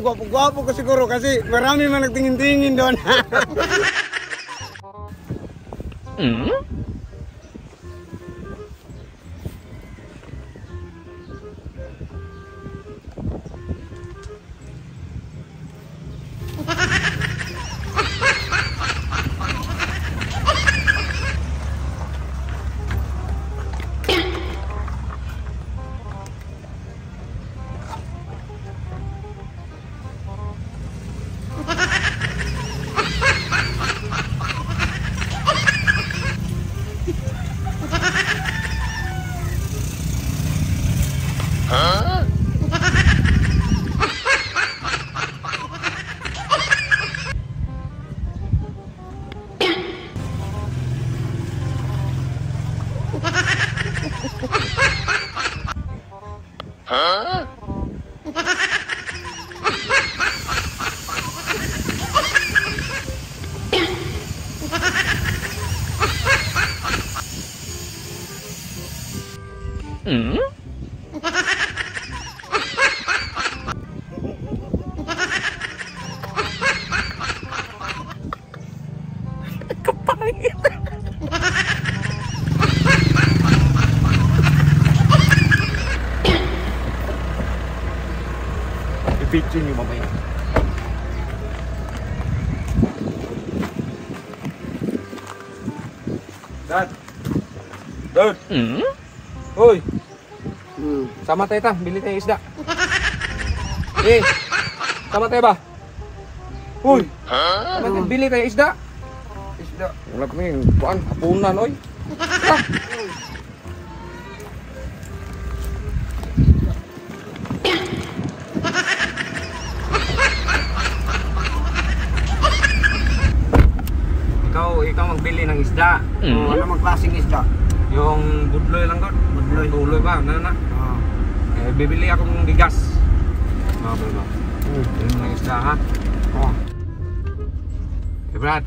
gwapo-gwapo ko siguro kasi marami man nagtingin-tingin doon. Kapangit. I-video nyo mamaya. Dad. Dad. Hoy. Sama tayo ta, bili tayo isda. Sama tayo ba? Hoy. Bili tayo isda. Isda. Wala kami kuan, hapunan oy. Ikaw magbili ng isda. Ano mang klaseng isda? Yung budloy lang doon. Budloy ba? Nana? Bibili akong bigas. Ba? Yung mga isda ha? Hey Brad.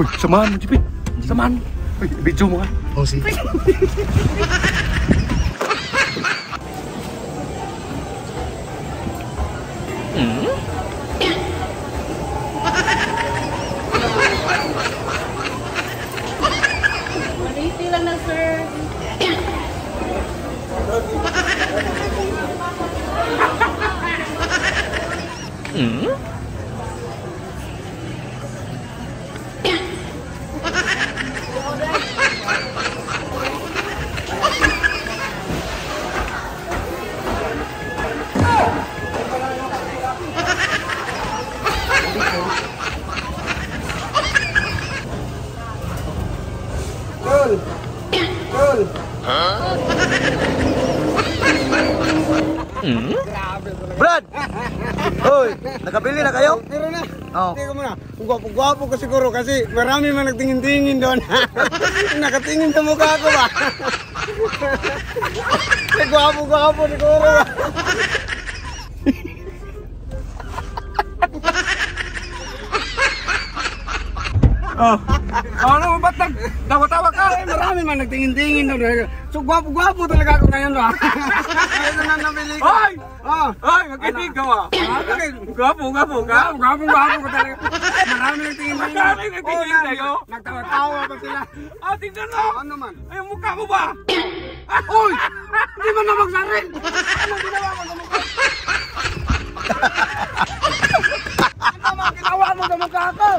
Uy, samahan mo, Jipit. Samahan. Uy, video mo ka. Oh, sige. Maliti lang na, sir. Brad! Hoy, nakabili na kayo? Pero na. Oh. Teka muna. Gwapo-gwapo ko siguro kasi marami man nagtingin-tingin doon. Nakatingin sa mukha ko ba? Gwapo-gwapo siguro ba? Ano ba't nagtawa-tawa ka? Marami man nagtingin-tingin doon. So gwapo-gwapo talaga ako ngayon ba? Ito na nabili ko. Hoy! Hoy, magkaibigan ka ba? Gwapo ka? Gwapo-gwapo ko talaga. Marami nagtingin-tingin. Marami nagtingin sa'yo? Nagtawa-tawa pa sila. Tingnan mo! Ano man? Ay, yung mukha mo ba? Uy! Hindi man na magsaril! Ano ginawa mo sa mukha? Ano ginawa mo sa mukha ko?